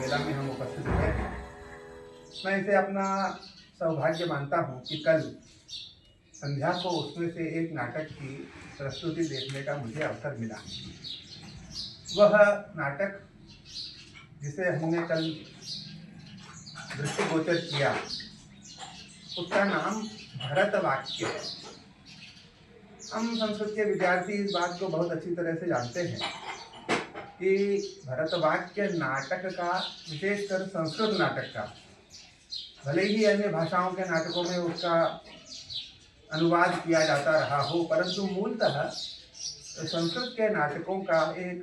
मेला में हम उपस्थित हुए हैं। मैं इसे अपना सौभाग्य मानता हूँ कि कल संध्या को उसमें से एक नाटक की प्रस्तुति देखने का मुझे अवसर मिला। वह नाटक जिसे हमने कल दृष्टिगोचर किया, उसका नाम भरतवाक्य है। हम संस्कृत के विद्यार्थी इस बात को बहुत अच्छी तरह से जानते हैं कि भरतवाक्य नाटक का, विशेषकर संस्कृत नाटक का, भले ही अन्य भाषाओं के नाटकों में उसका अनुवाद किया जाता रहा हो, परंतु मूलतः संस्कृत के नाटकों का एक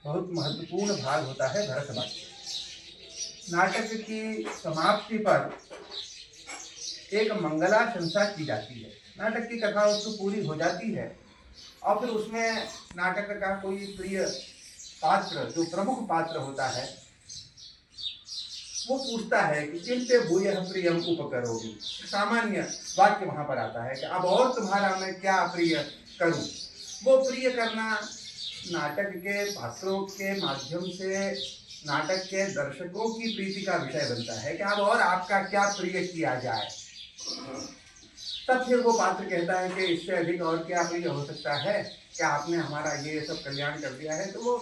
बहुत महत्वपूर्ण भाग होता है भरतवाक्य। नाटक की समाप्ति पर एक मंगलाशंसा की जाती है। नाटक की कथा वस्तु पूरी हो जाती है और फिर उसमें नाटक का कोई प्रिय पात्र, जो प्रमुख पात्र होता है, वो पूछता है कि चिंते भूयः प्रियम उपकरोमि। सामान्य वाक्य वहां पर आता है कि अब और तुम्हारा मैं क्या प्रिय करूं। वो प्रिय करना नाटक के पात्रों के माध्यम से नाटक के दर्शकों की प्रीति का विषय बनता है कि अब और आपका क्या प्रिय किया जाए। तब फिर वो पात्र कहता है कि इससे अधिक और क्या प्रिय हो सकता है, क्या आपने हमारा ये सब कल्याण कर दिया है। तो वो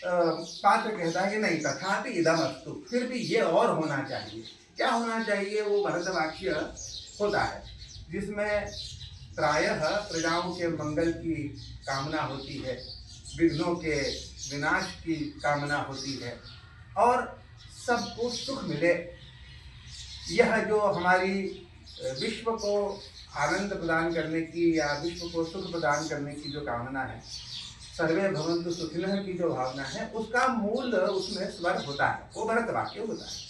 पात्र कहता है कि नहीं, तथापि इदम अस्तु, फिर भी ये और होना चाहिए। क्या होना चाहिए? वो भरतवाक्य होता है जिसमें प्रायः प्रजाओं के मंगल की कामना होती है, विघ्नों के विनाश की कामना होती है और सबको सुख मिले। यह जो हमारी विश्व को आनंद प्रदान करने की या विश्व को सुख प्रदान करने की जो कामना है, सर्वे भवन्तु सुखिनः की जो भावना है, उसका मूल उसमें स्वर होता है, वो भरतवाक्य होता है।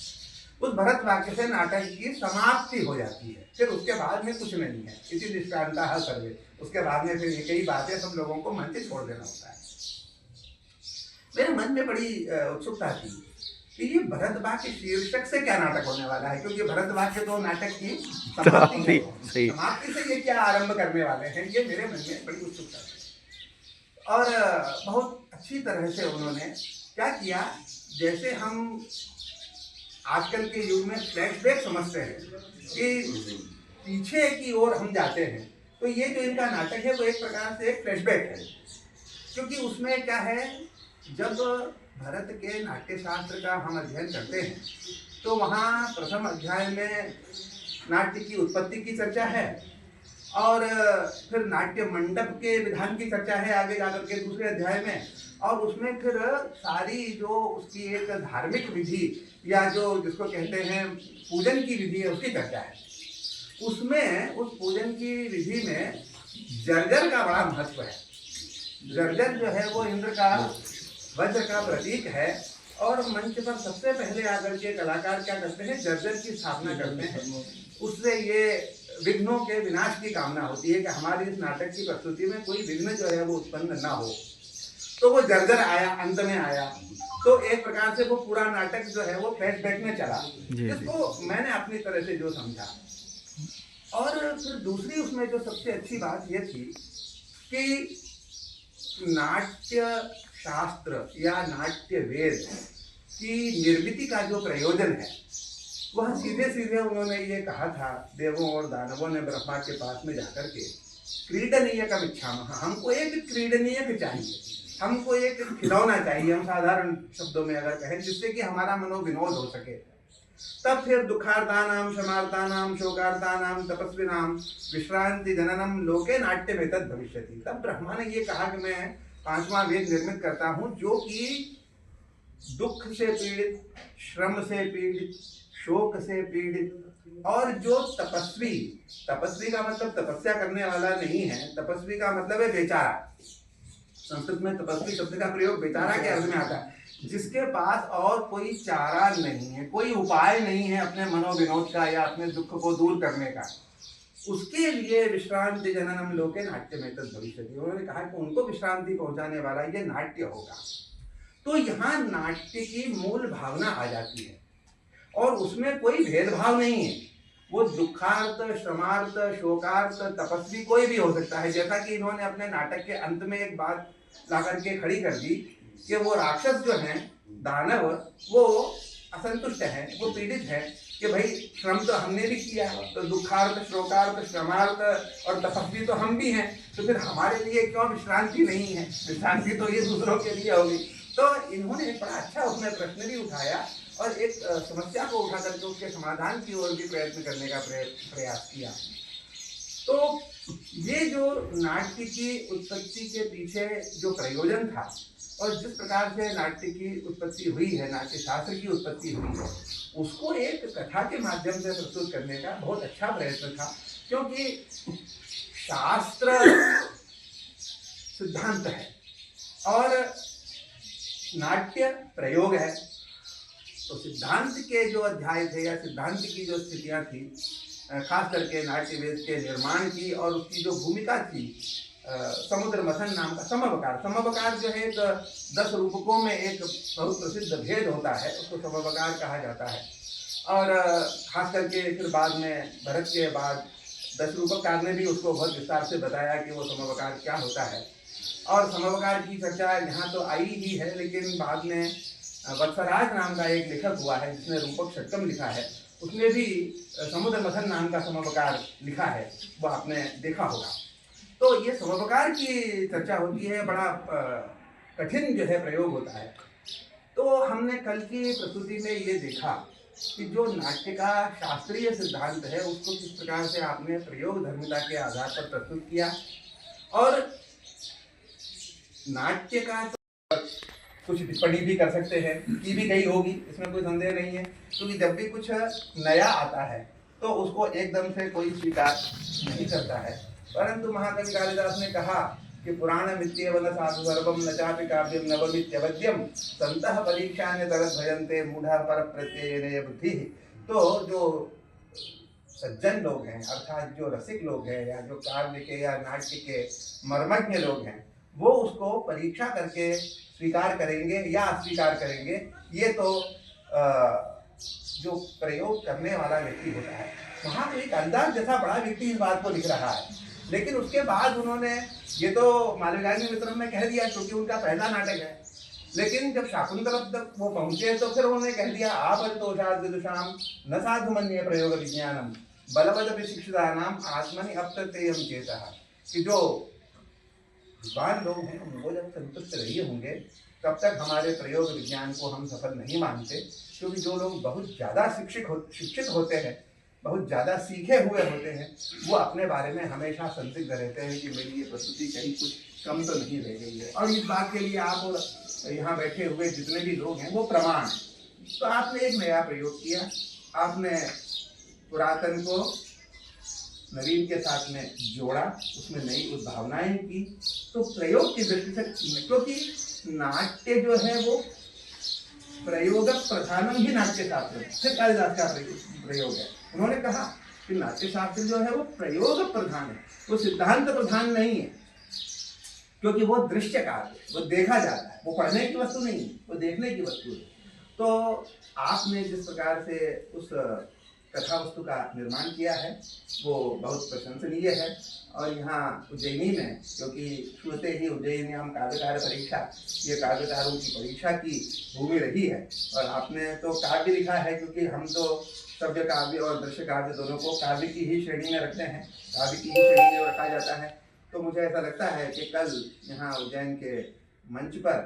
उस भरतवाक्य से नाटक की समाप्ति हो जाती है, फिर उसके बाद में कुछ नहीं है। इसी दृष्टान्तः सर्वे, उसके बाद में फिर ये कई बातें सब लोगों को मन से छोड़ देना होता है। मेरे मन में बड़ी उत्सुकता थी कि ये भरतवाक्य शीर्षक से क्या नाटक होने वाला है, क्योंकि भरतवाक्य तो नाटक की समाप्ति है। समाप्ति से ये क्या आरंभ करने वाले हैं, ये मेरे मन में बड़ी उत्सुकता थी। और बहुत अच्छी तरह से उन्होंने क्या किया, जैसे हम आजकल के युग में फ्लैशबैक समझते हैं कि पीछे की ओर हम जाते हैं, तो ये जो इनका नाटक है वो एक प्रकार से एक फ्लैशबैक है। क्योंकि उसमें क्या है, जब भरत के नाट्य शास्त्र का हम अध्ययन करते हैं तो वहाँ प्रथम अध्याय में नाट्य की उत्पत्ति की चर्चा है और फिर नाट्य मंडप के विधान की चर्चा है आगे जाकर के दूसरे अध्याय में, और उसमें फिर सारी जो उसकी एक धार्मिक विधि या जो जिसको कहते हैं पूजन की विधि है उसकी चर्चा है। उसमें उस पूजन की विधि में जर्जर का बड़ा महत्व है। जर्जर जो है वो इंद्र का वज्र का प्रतीक है और मंच पर सबसे पहले आकर के कलाकार क्या करते हैं, जर्जर की स्थापना करते हैं। उससे ये विघ्नों के विनाश की कामना होती है कि हमारी इस नाटक की प्रस्तुति में कोई विघ्न जो है वो उत्पन्न ना हो। तो वो जर्जर आया, अंत में आया, तो एक प्रकार से वो पूरा नाटक जो है वो फ्लैशबैक में चला। इसको मैंने अपनी तरह से जो समझा। और फिर दूसरी उसमें जो सबसे अच्छी बात ये थी कि नाट्य शास्त्र या नाट्य वेद की निर्मिति का जो प्रयोजन है वह सीधे सीधे उन्होंने ये कहा था, देवों और दानवों ने ब्रह्मा के पास में जाकर के क्रीडनीय का इच्छामः, हमको एक क्रीडनीय चाहिए, हमको एक खिलौना चाहिए, हम साधारण शब्दों में अगर कहें, जिससे कि हमारा मनोविनोद हो सके। तब फिर दुखार्तानां क्षमार्तानां शोकार्तानां तपस्विनां विश्रांति जननम लोके नाट्यम एतद् भविष्यति। तब ब्रह्मा ने ये कहा कि मैं पांचवा वेद निर्मित करता हूँ जो कि दुख से पीड़ित, श्रम से पीड़ित, शोक से पीड़ित और जो तपस्वी, तपस्वी का मतलब तपस्या करने वाला नहीं है, तपस्वी का मतलब है बेचारा। संस्कृत में तपस्वी शब्द का प्रयोग बेचारा के अर्थ में आता है, जिसके पास और कोई चारा नहीं है, कोई उपाय नहीं है अपने मनोविनोद का या अपने दुख को दूर करने का, उसके लिए विश्रांति जननम लोके नाट्यमेतद् भविष्यति। उन्होंने कहा कि उनको विश्रांति पहुंचाने वाला ये नाट्य होगा। तो यहाँ नाट्य की मूल भावना आ जाती है और उसमें कोई भेदभाव नहीं है। वो दुखार्थ, श्रमार्थ, शोकार्थ, तपस्वी कोई भी हो सकता है। जैसा कि इन्होंने अपने नाटक के अंत में एक बात ला करके खड़ी कर दी कि वो राक्षस जो हैं, दानव, वो असंतुष्ट हैं, वो पीड़ित हैं कि भाई श्रम तो हमने भी किया, तो दुखार्थ, श्लोकार्थ, श्रमार्थ और तपस्वी तो हम भी हैं, तो फिर हमारे लिए क्यों विश्रांति नहीं है? विश्रांति तो ये दूसरों के लिए होगी। तो इन्होंने बड़ा अच्छा उसमें प्रश्न भी उठाया और एक समस्या को उठा करके उसके समाधान की ओर भी प्रयत्न करने का प्रयास किया। तो ये जो नाट्य की उत्पत्ति के पीछे जो प्रयोजन था और जिस प्रकार से नाट्य की उत्पत्ति हुई है, नाट्य शास्त्र की उत्पत्ति हुई है, उसको एक कथा के माध्यम से प्रस्तुत करने का बहुत अच्छा प्रयत्न था। क्योंकि शास्त्र सिद्धांत है और नाट्य प्रयोग है। तो सिद्धांत के जो अध्याय थे या सिद्धांत की जो स्थितियां थी, खास करके नाट्य वेद के निर्माण की और उसकी जो भूमिका थी, समुद्र मथन नाम का समवकार, समवकार जो है 10 रूपकों में एक बहुत प्रसिद्ध भेद होता है, उसको समवकार कहा जाता है। और खास करके फिर बाद में भरत के बाद 10 रूपककार ने भी उसको बहुत विस्तार से बताया कि वो समवकार क्या होता है। और समवकार की चर्चा यहाँ तो आई ही है, लेकिन बाद में वत्सराज नाम का एक लेखक हुआ है जिसने रूपक षट्कम लिखा है, उसने भी समुद्र मथन नाम का समवकार लिखा है, वो आपने देखा होगा। तो ये समवकार की चर्चा होती है, बड़ा कठिन जो है प्रयोग होता है। तो हमने कल की प्रस्तुति में ये देखा कि जो नाट्य का शास्त्रीय सिद्धांत है उसको किस प्रकार से आपने प्रयोग धर्मिता के आधार पर प्रस्तुत किया। और नाट्य का तो कुछ टिप्पणी भी कर सकते हैं, की भी गई होगी, इसमें कोई संदेह नहीं है, क्योंकि जब भी कुछ नया आता है तो उसको एकदम से कोई स्वीकार नहीं करता है। परंतु महाकवि कालिदास ने कहा कि पुराण मित्येव न साधु सर्वम न चापि काव्यम नवमित्यवद्यम संतः परीक्षान्य तरस भयन्ते मूढ़ा पर प्रत्ययेन बुद्धि। तो जो सज्जन लोग हैं, अर्थात जो रसिक लोग हैं या जो काव्य के या नाट्य के मर्मज्ञ लोग हैं, वो उसको परीक्षा करके स्वीकार करेंगे या अस्वीकार करेंगे। ये तो जो प्रयोग करने वाला व्यक्ति होता है। महाकवि कालिदास जैसा बड़ा व्यक्ति इस बात को लिख रहा है, लेकिन उसके बाद उन्होंने ये तो मालविकाग्नि मित्रम में कह दिया क्योंकि उनका पहला नाटक है, लेकिन जब शाकुंतलम तक वो पहुंचे तो फिर उन्होंने कह दिया आपरितोषाद् विदुषां न साधु मन्ये प्रयोग विज्ञानम बलवदपि शिक्षितानाम आत्मनि अप्रत्ययम चेतः। कि जो विद्वान लोग हैं वो जब संतुष्ट रहे होंगे तब तक हमारे प्रयोग विज्ञान को हम सफल नहीं मानते। क्योंकि जो लोग बहुत ज़्यादा शिक्षित होते हैं, बहुत ज़्यादा सीखे हुए होते हैं, वो अपने बारे में हमेशा संदिग्ध रहते हैं कि मेरी ये प्रस्तुति कहीं कुछ कम तो नहीं रह गई है। और इस बात के लिए आप यहाँ बैठे हुए जितने भी लोग हैं वो प्रमाण हैं। तो आपने एक नया प्रयोग किया, आपने पुरातन को नवीन के साथ में जोड़ा, उसमें नई उद्भावनाएं की। तो प्रयोग की दृष्टि से, क्योंकि नाट्य जो है वो प्रयोग प्रधानम ही नाट्य शास्त्र फिर कालिदास का प्रयोग है। उन्होंने कहा कि नाट्य शास्त्र जो है वो प्रयोग प्रधान है, वो सिद्धांत प्रधान नहीं है। क्योंकि वो दृश्य कार्य, वो देखा जाता है, वो पढ़ने की वस्तु नहीं, वो देखने की वस्तु है। तो आपने जिस प्रकार से उस कथा वस्तु का निर्माण किया है वो बहुत प्रशंसनीय है। और यहाँ उज्जैनी में, क्योंकि शुरुते ही उज्जैनी हम काव्यकार परीक्षा, ये काव्यकारों की परीक्षा की भूमि रही है। और आपने तो काव्य लिखा है, क्योंकि हम तो सभ्य काव्य और दृश्य काव्य दोनों को काव्य की ही श्रेणी में रखते हैं, काव्य की ही श्रेणी में रखा जाता है। तो मुझे ऐसा लगता है कि कल यहाँ उज्जैन के मंच पर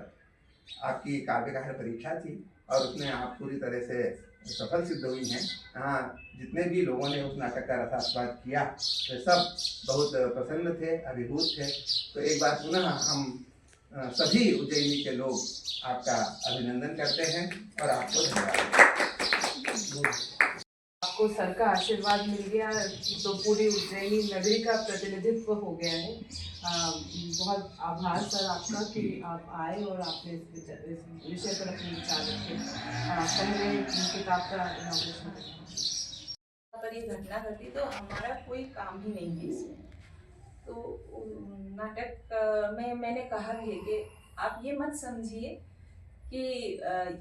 आपकी काव्यकार परीक्षा थी और उसमें आप पूरी तरह से सफल सिद्ध हुई हैं। यहाँ जितने भी लोगों ने उस नाटक का रसास्वाद किया वे सब बहुत प्रसन्न थे, अभिभूत थे। तो एक बार पुनः हम सभी उज्जैनी के लोग आपका अभिनंदन करते हैं और आपको धन्यवाद। आपको सर का आशीर्वाद मिल गया तो पूरी उज्जैनी नगरी का प्रतिनिधित्व हो गया है। बहुत आभार सर आपका कि आप आए और आपने इस विषय पर अपने विचार रखे। पहले किताब का इनॉग्रेशन पर ये घटना घटी तो हमारा कोई काम ही नहीं है इसमें। तो नाटक में मैंने कहा है कि आप ये मत समझिए कि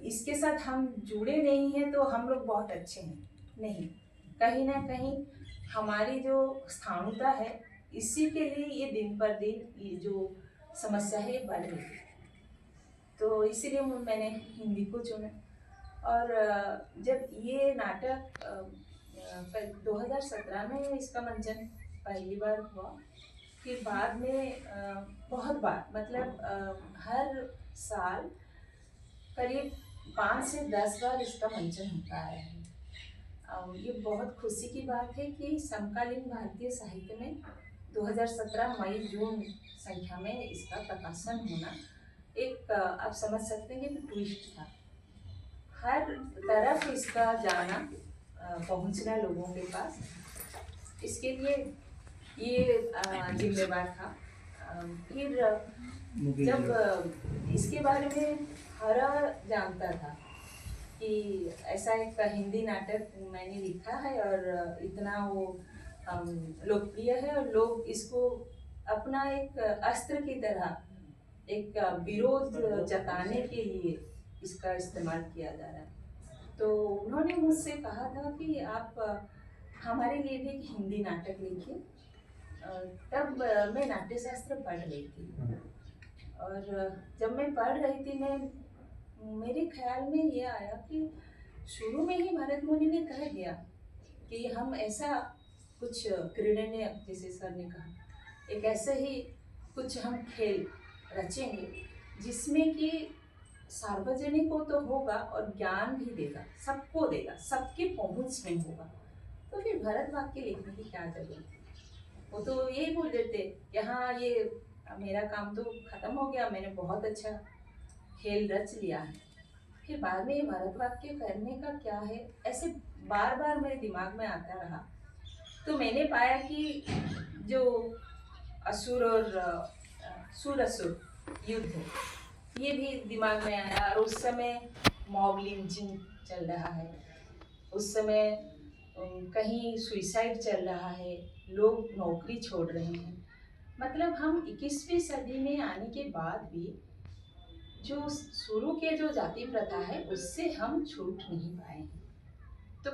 इसके साथ हम जुड़े नहीं हैं तो हम लोग बहुत अच्छे हैं, नहीं, कहीं ना कहीं हमारी जो स्थाणुता है इसी के लिए ये दिन पर दिन ये जो समस्या है बढ़ रही है। तो इसीलिए मैंने हिंदी को चुना। और जब ये नाटक 2017 में इसका मंचन पहली बार हुआ, फिर बाद में बहुत बार, मतलब हर साल करीब 5 से 10 बार इसका मंचन होता है। ये बहुत खुशी की बात है कि समकालीन भारतीय साहित्य में 2017 मई जून संख्या में इसका प्रकाशन होना एक आप समझ सकते हैं कि ट्विस्ट था। हर तरफ इसका जाना, पहुंचना लोगों के पास, इसके लिए ये जिम्मेवार था। फिर जब इसके बारे में हरा जानता था कि ऐसा एक हिंदी नाटक मैंने लिखा है और इतना वो लोकप्रिय है और लोग इसको अपना एक अस्त्र की तरह, एक विरोध जताने के लिए इसका इस्तेमाल किया जा रहा है। तो उन्होंने मुझसे कहा था कि आप हमारे लिए भी एक हिंदी नाटक लिखिए। तब मैं नाट्यशास्त्र पढ़ रही थी और जब मैं पढ़ रही थी, मेरे ख्याल में ये आया कि शुरू में ही भरत मुनि ने कह दिया कि हम ऐसा कुछ क्रीडनीय, जैसे सर ने कहा, एक ऐसे ही कुछ हम खेल रचेंगे जिसमें कि सार्वजनिक को तो होगा और ज्ञान भी देगा, सबको देगा, सबके पहुंच में होगा। तो फिर भरत वाक्य लिखने की क्या जरूरत है? वो तो यही बोल देते कि हाँ, ये मेरा काम तो खत्म हो गया, मैंने बहुत अच्छा खेल रच लिया है। फिर बाद में ये भरत वाक्य करने का क्या है, ऐसे बार बार मेरे दिमाग में आता रहा। तो मैंने पाया कि जो असुर और सुर असुर युद्ध, ये भी दिमाग में आया। और उस समय मॉब लिंचिंग चल रहा है, उस समय कहीं सुइसाइड चल रहा है, लोग नौकरी छोड़ रहे हैं। मतलब हम 21वीं सदी में आने के बाद भी जो शुरू के जो जाति प्रथा है उससे हम छूट नहीं पाए हैं। तो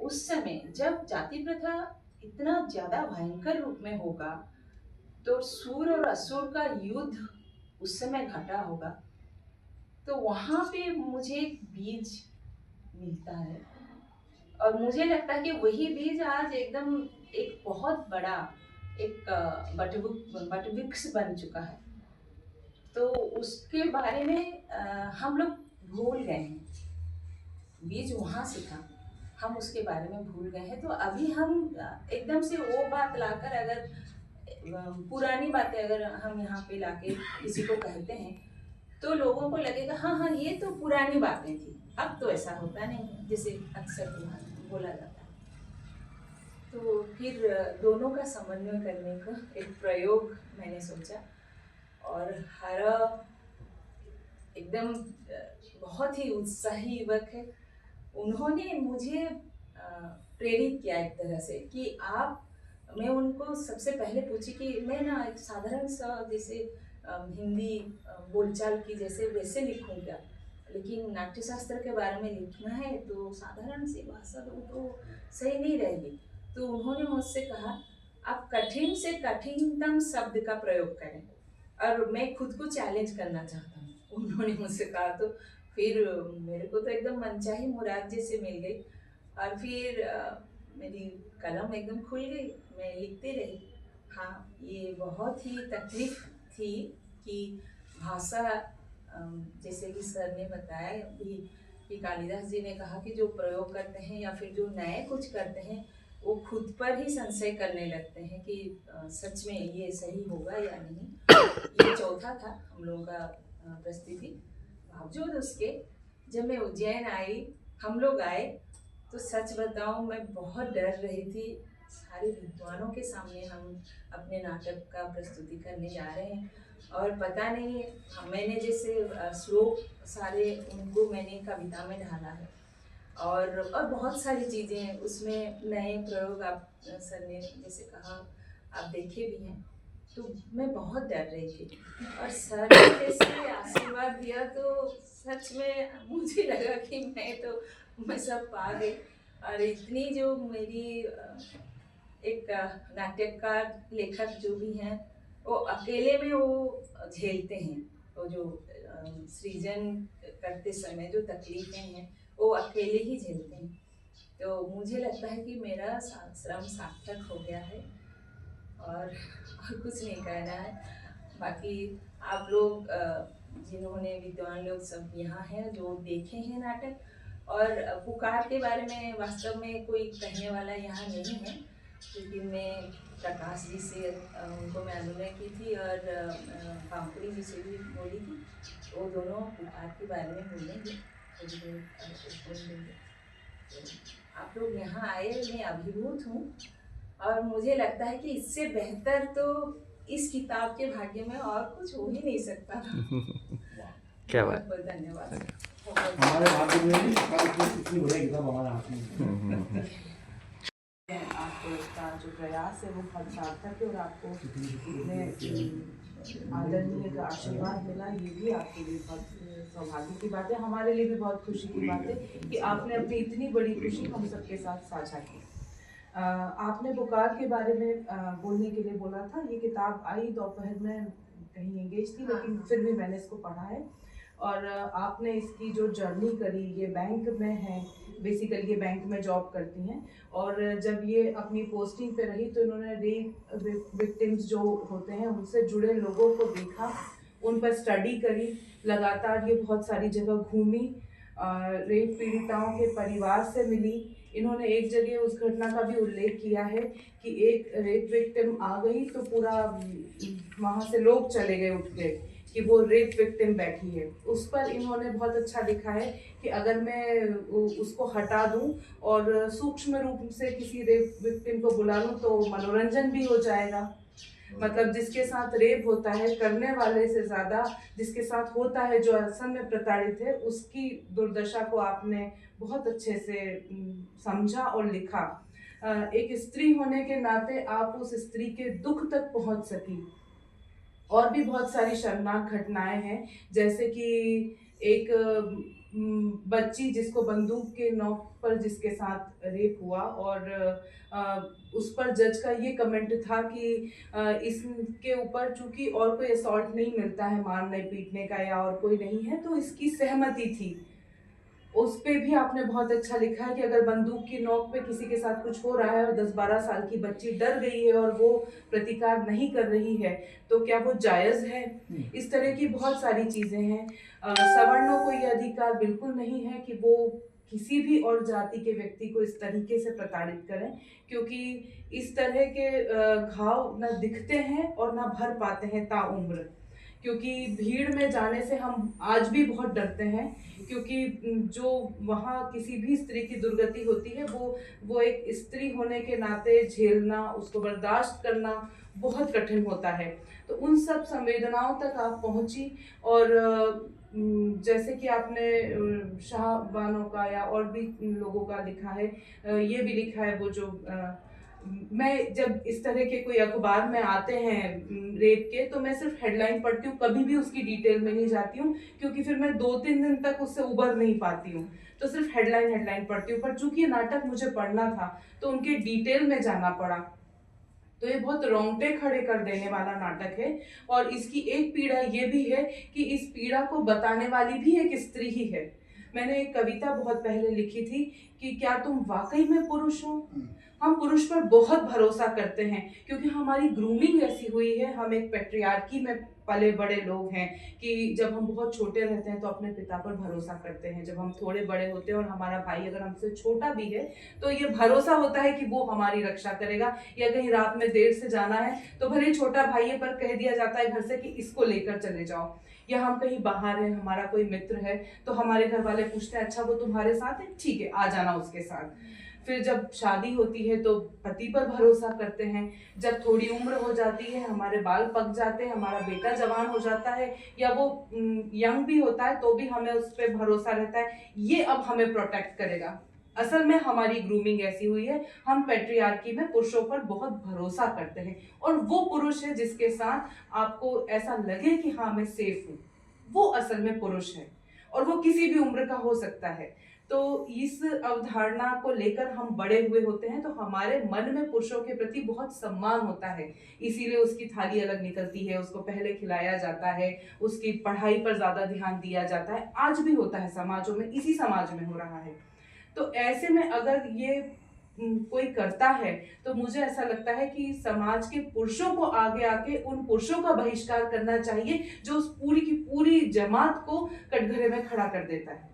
उस समय जब जाति प्रथा इतना ज़्यादा भयंकर रूप में होगा, तो सूर और असुर का युद्ध उस समय घटा होगा, तो वहाँ पे मुझे एक बीज मिलता है और मुझे लगता है कि वही बीज आज एकदम एक बहुत बड़ा एक वटवृक्ष बन चुका है। तो उसके बारे में हम लोग भूल गए हैं, बीज वहाँ से था, हम उसके बारे में भूल गए हैं। तो अभी हम एकदम से वो बात लाकर, अगर पुरानी बातें अगर हम यहाँ पे लाके किसी को कहते हैं तो लोगों को लगेगा हाँ हाँ, ये तो पुरानी बातें थी, अब तो ऐसा होता नहीं है, जैसे अक्सर बोला जाता है। तो फिर दोनों का समन्वय करने का एक प्रयोग मैंने सोचा और हरा एकदम बहुत ही उत्साही युवक है, उन्होंने मुझे प्रेरित किया एक तरह से कि मैं उनको सबसे पहले पूछी कि मैं ना एक साधारण सा जैसे हिंदी बोलचाल की जैसे वैसे लिखूं क्या, लेकिन नाट्यशास्त्र के बारे में लिखना है तो साधारण सी भाषा तो सही नहीं रहेगी। तो उन्होंने मुझसे कहा आप कठिन से कठिनतम शब्द का प्रयोग करें, और मैं खुद को चैलेंज करना चाहता हूँ, उन्होंने मुझसे कहा। तो फिर मेरे को तो एकदम मनचाही मुराद जैसे मिल गई और फिर मेरी कलम एकदम खुल गई, मैं लिखती रही। हाँ, ये बहुत ही तकलीफ थी कि भाषा, जैसे कि सर ने बताया भी कि कालिदास जी ने कहा कि जो प्रयोग करते हैं या फिर जो नए कुछ करते हैं वो खुद पर ही संशय करने लगते हैं कि सच में ये सही होगा या नहीं। ये चौथा था हम लोगों का प्रस्तुति। बावजूद उसके जब मैं उज्जैन आई, हम लोग आए, तो सच बताऊं मैं बहुत डर रही थी। सारे विद्वानों के सामने हम अपने नाटक का प्रस्तुति करने जा रहे हैं और पता नहीं, मैंने जैसे श्लोक सारे उनको मैंने कविता में ढाला है और बहुत सारी चीज़ें उसमें नए प्रयोग आप सर ने जैसे कहा आप देखे भी हैं। तो मैं बहुत डर रही थी और सर ने जैसे आशीर्वाद दिया तो सच में मुझे लगा कि मैं सब पा गई। और इतनी जो मेरी एक नाट्यकार लेखक जो भी हैं वो अकेले में वो झेलते हैं, वो जो सृजन करते समय जो तकलीफें हैं वो अकेले ही झेलते हैं। तो मुझे लगता है कि मेरा श्रम सार्थक हो गया है और कुछ नहीं कहना है। बाकी आप लोग जिन्होंने विद्वान लोग सब यहाँ हैं जो देखे हैं नाटक, और पुकार के बारे में वास्तव में कोई कहने वाला यहाँ नहीं है, क्योंकि मैं प्रकाश जी से उनको मैं अनुनय की थी और पामपुरी जी से भी बोली थी, वो दोनों पुकार के बारे में बोलेंगे। आप लोग यहाँ आए, मैं अभिभूत हूँ और मुझे लगता है कि इससे बेहतर तो इस किताब के भाग्य में और कुछ हो ही नहीं सकता था। क्या बात। बहुत बहुत धन्यवाद। हमारे भाग्य में इतनी बढ़िया किताब हमारे हाथ में। आपका जो प्रयास है वो बहुत सार्थक है और आपको इतने आदरणीय का आशीर्वाद मिला, ये भी आपके लिए बहुत सौभाग्य की बात है। हमारे लिए भी बहुत खुशी की बात है कि आपने अपनी इतनी बड़ी खुशी हम सबके साथ साझा की। आपने पुकार के बारे में बोलने के लिए बोला था। ये किताब आई दोपहर में, कहीं एंगेज थी, लेकिन फिर भी मैंने इसको पढ़ा है। और आपने इसकी जो जर्नी करी, ये बैंक में है, बेसिकली ये बैंक में जॉब करती हैं, और जब ये अपनी पोस्टिंग पे रही तो इन्होंने रेप विक्टिम्स जो होते हैं उनसे जुड़े लोगों को देखा, उन पर स्टडी करी, लगातार ये बहुत सारी जगह घूमी, रेप पीड़िताओं के परिवार से मिली। इन्होंने एक जगह उस घटना का भी उल्लेख किया है कि एक रेप विक्टिम आ गई तो पूरा वहाँ से लोग चले गए उठ के कि वो रेप विक्टिम बैठी है। उस पर इन्होंने बहुत अच्छा लिखा है कि अगर मैं उसको हटा दूं और सूक्ष्म रूप से किसी रेप विक्टिम को बुला लूं तो मनोरंजन भी हो जाएगा। मतलब जिसके साथ रेप होता है, करने वाले से ज़्यादा जिसके साथ होता है, जो असल में प्रताड़ित है, उसकी दुर्दशा को आपने बहुत अच्छे से समझा और लिखा। एक स्त्री होने के नाते आप उस स्त्री के दुख तक पहुंच सकी। और भी बहुत सारी शर्मनाक घटनाएं हैं, जैसे कि एक बच्ची जिसको बंदूक के नोक पर जिसके साथ रेप हुआ, और उस पर जज का ये कमेंट था कि इसके ऊपर चूंकि और कोई असॉल्ट नहीं मिलता है, मारने पीटने का या और कोई नहीं है, तो इसकी सहमति थी। उस पे भी आपने बहुत अच्छा लिखा है कि अगर बंदूक की नोक पे किसी के साथ कुछ हो रहा है और 10-12 साल की बच्ची डर गई है और वो प्रतिकार नहीं कर रही है तो क्या वो जायज़ है। इस तरह की बहुत सारी चीज़ें हैं। सवर्णों को ये अधिकार बिल्कुल नहीं है कि वो किसी भी और जाति के व्यक्ति को इस तरीके से प्रताड़ित करें, क्योंकि इस तरह के घाव न दिखते हैं और न भर पाते हैं ताउम्र। क्योंकि भीड़ में जाने से हम आज भी बहुत डरते हैं, क्योंकि जो वहाँ किसी भी स्त्री की दुर्गति होती है वो एक स्त्री होने के नाते झेलना, उसको बर्दाश्त करना बहुत कठिन होता है। तो उन सब संवेदनाओं तक आप पहुँची, और जैसे कि आपने शाहबानों का या और भी लोगों का लिखा है, ये भी लिखा है वो जो मैं जब इस तरह के कोई अखबार में आते हैं रेप के, तो मैं सिर्फ हेडलाइन पढ़ती हूँ, कभी भी उसकी डिटेल में नहीं जाती हूँ, क्योंकि फिर मैं 2-3 दिन तक उससे उबर नहीं पाती हूँ। तो सिर्फ हेडलाइन पढ़ती हूँ। पर चूंकि ये नाटक मुझे पढ़ना था तो उनके डिटेल में जाना पड़ा। तो ये बहुत रोंगटे खड़े कर देने वाला नाटक है। और इसकी एक पीड़ा ये भी है कि इस पीड़ा को बताने वाली भी एक स्त्री ही है। मैंने एक कविता बहुत पहले लिखी थी कि क्या तुम वाकई में पुरुष हो। हम पुरुष पर बहुत भरोसा करते हैं क्योंकि हमारी ग्रूमिंग ऐसी हुई है। हम एक पैट्रियार्की में पले बड़े लोग हैं कि जब हम बहुत छोटे रहते हैं तो अपने पिता पर भरोसा करते हैं। जब हम थोड़े बड़े होते हैं और हमारा भाई अगर हमसे छोटा भी है तो ये भरोसा होता है कि वो हमारी रक्षा करेगा। या कहीं रात में देर से जाना है तो भले ही छोटा भाई है पर कह दिया जाता है घर से कि इसको लेकर चले जाओ। या हम कहीं बाहर हैं, हमारा कोई मित्र है तो हमारे घर वाले पूछते हैं अच्छा वो तुम्हारे साथ है, ठीक है आ जाना उसके साथ। फिर जब शादी होती है तो पति पर भरोसा करते हैं। जब थोड़ी उम्र हो जाती है, हमारे बाल पक जाते हैं, हमारा बेटा जवान हो जाता है या वो यंग भी होता है तो भी हमें उस पर भरोसा रहता है ये अब हमें प्रोटेक्ट करेगा। असल में हमारी ग्रूमिंग ऐसी हुई है, हम पैट्रियार्की में पुरुषों पर बहुत भरोसा करते हैं और वो पुरुष है जिसके साथ आपको ऐसा लगे कि हाँ मैं सेफ हूँ, वो असल में पुरुष है और वो किसी भी उम्र का हो सकता है। तो इस अवधारणा को लेकर हम बड़े हुए होते हैं, तो हमारे मन में पुरुषों के प्रति बहुत सम्मान होता है, इसीलिए उसकी थाली अलग निकलती है, उसको पहले खिलाया जाता है, उसकी पढ़ाई पर ज्यादा ध्यान दिया जाता है। आज भी होता है समाजों में, इसी समाज में हो रहा है। तो ऐसे में अगर ये कोई करता है तो मुझे ऐसा लगता है कि समाज के पुरुषों को आगे आके उन पुरुषों का बहिष्कार करना चाहिए जो उस पूरी की पूरी जमात को कटघरे में खड़ा कर देता है,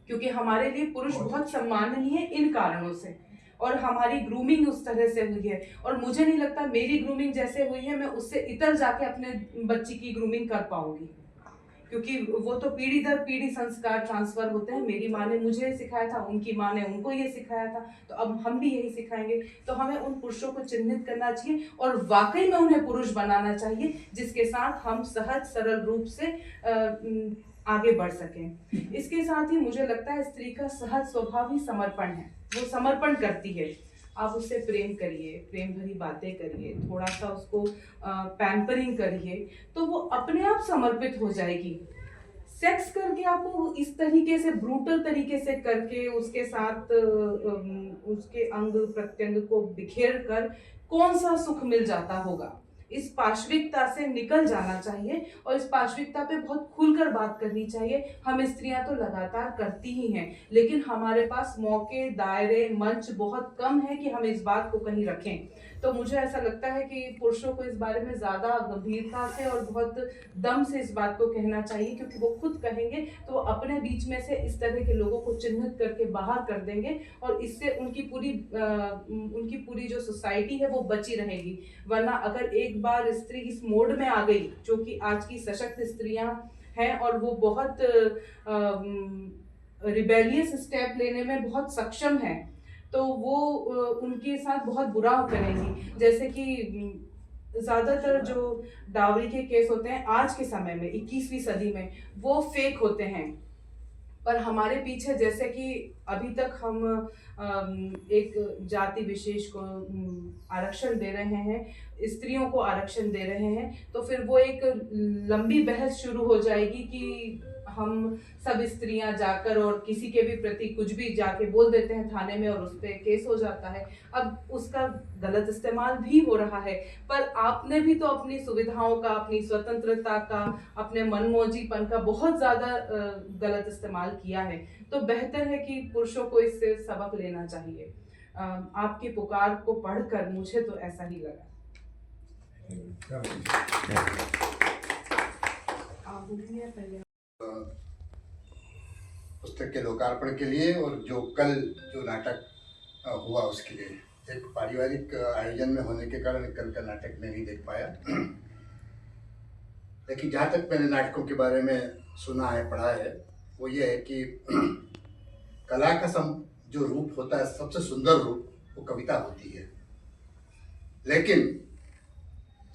क्योंकि हमारे लिए पुरुष बहुत सम्माननीय है इन कारणों से, और हमारी ग्रूमिंग उस तरह से हुई है। और मुझे नहीं लगता मेरी ग्रूमिंग जैसे हुई है मैं उससे इतर जाके अपने बच्ची की ग्रूमिंग कर पाऊंगी, क्योंकि वो तो पीढ़ी दर पीढ़ी संस्कार ट्रांसफर होते हैं। मेरी माँ ने मुझे सिखाया था, उनकी माँ ने उनको ये सिखाया था, तो अब हम भी यही सिखाएंगे। तो हमें उन पुरुषों को चिन्हित करना चाहिए और वाकई में उन्हें पुरुष बनाना चाहिए, जिसके साथ हम सहज सरल रूप से आगे बढ़ सकें। इसके साथ ही मुझे लगता है स्त्री का सहज स्वभाव ही समर्पण है, वो समर्पण करती है। आप उससे प्रेम करिए, प्रेम भरी बातें करिए, थोड़ा सा उसको पैम्परिंग करिए, तो वो अपने आप समर्पित हो जाएगी। सेक्स करके आपको इस तरीके से ब्रूटल तरीके से करके उसके साथ उसके अंग प्रत्यंग को बिखेर कर कौन सा सुख मिल जाता होगा। इस पाशविकता से निकल जाना चाहिए और इस पाशविकता पे बहुत खुलकर बात करनी चाहिए। हम स्त्रियां तो लगातार करती ही हैं, लेकिन हमारे पास मौके, दायरे, मंच बहुत कम है कि हम इस बात को कहीं रखें। तो मुझे ऐसा लगता है कि पुरुषों को इस बारे में ज्यादा गंभीरता से और बहुत दम से इस बात को कहना चाहिए, क्योंकि वो खुद कहेंगे तो वो अपने बीच में से इस तरह के लोगों को चिन्हित करके बाहर कर देंगे और इससे उनकी पूरी जो सोसाइटी है वो बची रहेगी। वरना अगर एक बार स्त्री इस मोड में आ गई, जो कि आज की सशक्त स्त्रियां हैं और वो बहुत रिबेलियस स्टेप लेने में बहुत सक्षम है, तो वो उनके साथ बहुत बुरा करेंगी। जैसे कि ज्यादातर जो डावरी के केस होते हैं आज के समय में 21वीं सदी में, वो फेक होते हैं। पर हमारे पीछे जैसे कि अभी तक हम एक जाति विशेष को आरक्षण दे रहे हैं, स्त्रियों को आरक्षण दे रहे हैं, तो फिर वो एक लंबी बहस शुरू हो जाएगी कि हम सब स्त्रियां जाकर और किसी के भी प्रति कुछ भी जाके बोल देते हैं थाने में और उस पर केस हो जाता है। अब उसका गलत इस्तेमाल भी हो रहा है, पर आपने भी तो अपनी सुविधाओं का, अपनी स्वतंत्रता का, अपने मनमौजीपन का बहुत ज्यादा गलत इस्तेमाल किया है। तो बेहतर है कि पुरुषों को इससे सबक लेना चाहिए। आपकी पुकार को पढ़कर मुझे तो ऐसा ही लगा। पुस्तक के लोकार्पण के लिए और जो नाटक हुआ उसके लिए, एक पारिवारिक आयोजन में होने के कारण कल का नाटक मैं नहीं देख पाया। लेकिन जहाँ तक मैंने नाटकों के बारे में सुना है, पढ़ा है, वो ये है कि कला का जो रूप होता है, सबसे सुंदर रूप वो कविता होती है। लेकिन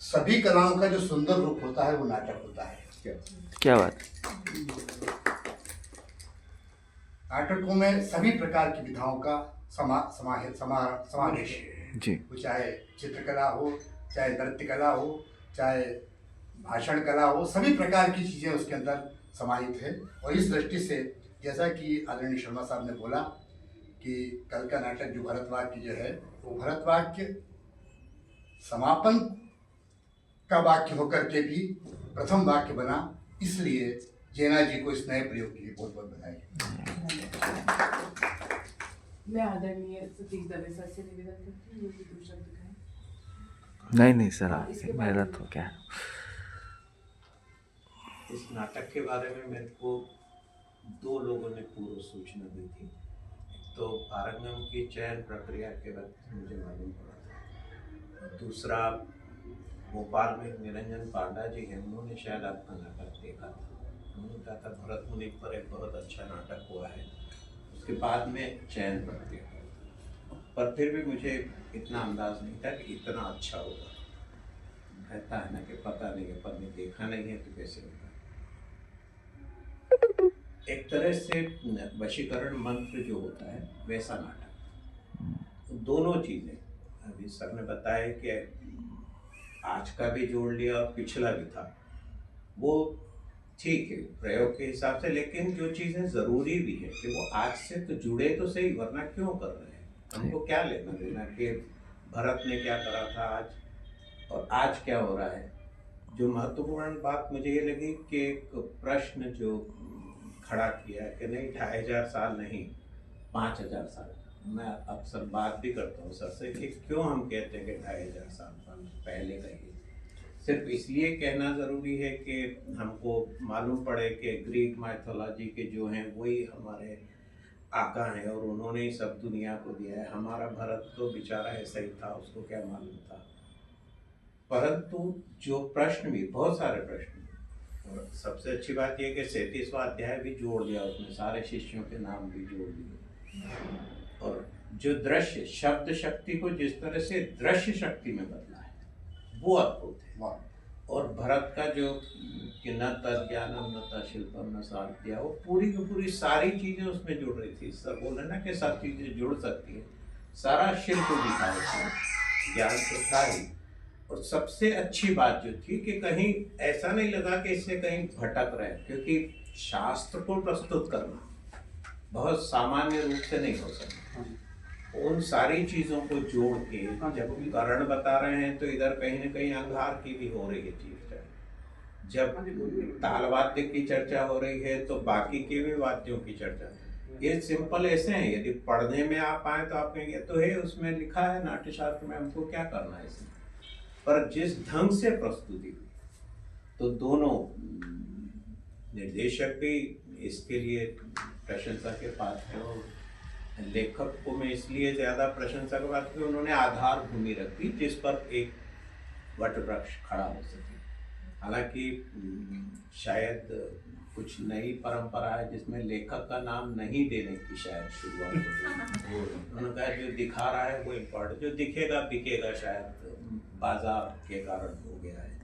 सभी कलाओं का जो सुंदर रूप होता है वो नाटक होता है। क्या बात। नाटकों में सभी प्रकार की विधाओं का समावेश है जी। वो चाहे चित्रकला हो, चाहे नृत्य कला हो, चाहे भाषण कला हो, सभी प्रकार की चीज़ें उसके अंदर समाहित है। और इस दृष्टि से जैसा कि आदरणीय शर्मा साहब ने बोला कि कल का नाटक जो भरतवाक्य जो है, वो भरतवाक्य समापन का वाक्य होकर के भी प्रथम वाक्य बना, इसलिए जैना जी को इस नए प्रयोग के लिए बहुत बहुत बधाई। मैं आदरणीय सतीश दवे सर से निवेदन करती हूँ, वो दो शब्द कहें। नहीं सर, मेरा तो क्या है। इस नाटक के बारे में मेरे को दो लोगों ने पूर्व सूचना दी थी। तो आरंगम की चयन प्रक्रिया के वक्त मुझे मालूम पड़ा था। दूसरा, भोपाल में निरंजन पांडा जी हैं, उन्होंने शायद आपका नाटक देखा था। उन्होंने कहा था भरत मुनि पर एक बहुत अच्छा नाटक हुआ है। उसके बाद में चयन प्रक्रिया, पर फिर भी मुझे इतना अंदाज नहीं था कि इतना अच्छा होगा। कहता है ना कि पता नहीं है, पर ने देखा नहीं है तो कैसे होगा। एक तरह से वशीकरण मंत्र जो होता है वैसा नाटक, दोनों चीज़ें अभी सर ने बताया कि आज का भी जोड़ लिया और पिछला भी था। वो ठीक है प्रयोग के हिसाब से, लेकिन जो चीज़ें ज़रूरी भी है कि वो आज से तो जुड़े तो सही, वरना क्यों कर रहे हैं? हमको क्या लेना देना कि भरत ने क्या करा था आज और आज क्या हो रहा है। जो महत्वपूर्ण बात मुझे ये लगी कि एक प्रश्न जो खड़ा किया कि नहीं 2500 साल नहीं 5000 साल। मैं अक्सर बात भी करता हूँ सर से कि क्यों हम कहते हैं कि 2500 साल पहले का ही। सिर्फ इसलिए कहना ज़रूरी है कि हमको मालूम पड़े कि ग्रीक माइथोलॉजी के जो हैं वही हमारे आका हैं और उन्होंने ही सब दुनिया को दिया है। हमारा भरत तो बेचारा ऐसा ही था, उसको क्या मालूम था। परंतु जो प्रश्न भी बहुत सारे प्रश्न, और सबसे अच्छी बात यह कि 37वां अध्याय भी जोड़ दिया उसमें, सारे शिष्यों के नाम भी जोड़ दिए। और जो दृश्य शब्द शक्ति को जिस तरह से दृश्य शक्ति में बदला है वो अद्भुत है। और भरत का जो कि न तज्ज्ञानम न तशिल्पम न साध्या, वो पूरी की पूरी सारी चीजें उसमें जुड़ रही थी। सब बोले ना कि सब चीजें जुड़ सकती है, सारा शिल्प दिखा उसमें, ज्ञान तो था ही। और सबसे अच्छी बात जो थी कि कहीं ऐसा नहीं लगा कि इससे कहीं भटक रहे, क्योंकि शास्त्र को प्रस्तुत करना बहुत सामान्य रूप से नहीं हो सकता। उन सारी चीज़ों को जोड़ के जब कारण बता रहे हैं तो इधर कहीं न कहीं अंगार की भी हो रही है चीज। जब ताल वाद्य की चर्चा हो रही है तो बाकी के भी वाद्यों की चर्चा। ये सिंपल ऐसे हैं, यदि पढ़ने में आप आए तो आप कहेंगे तो है उसमें लिखा है नाट्यशास्त्र में, हमको क्या करना है इसमें। पर जिस ढंग से प्रस्तुति हुई तो दोनों निर्देशक भी इसके लिए प्रशंसा के पात्र हैं और लेखक को मैं इसलिए ज़्यादा प्रशंसा के बाद कि उन्होंने आधार भूमि रखी जिस पर एक वट वृक्ष खड़ा हो सके। हालांकि शायद कुछ नई परंपरा है जिसमें लेखक का नाम नहीं देने की शायद शुरुआत हो। उन्होंने कहा जो दिखा रहा है वो इम्पोर्टेंट, जो दिखेगा बिकेगा, शायद बाजार के कारण हो गया है।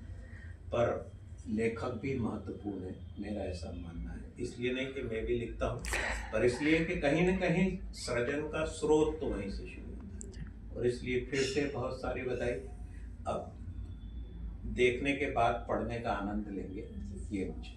पर लेखक भी महत्वपूर्ण है, मेरा ऐसा मानना है। इसलिए नहीं कि मैं भी लिखता हूँ, पर इसलिए कि कहीं न कहीं सृजन का स्रोत तो वहीं से शुरू होता है। और इसलिए फिर से बहुत सारी बधाई। अब देखने के बाद पढ़ने का आनंद लेंगे, ये मुझे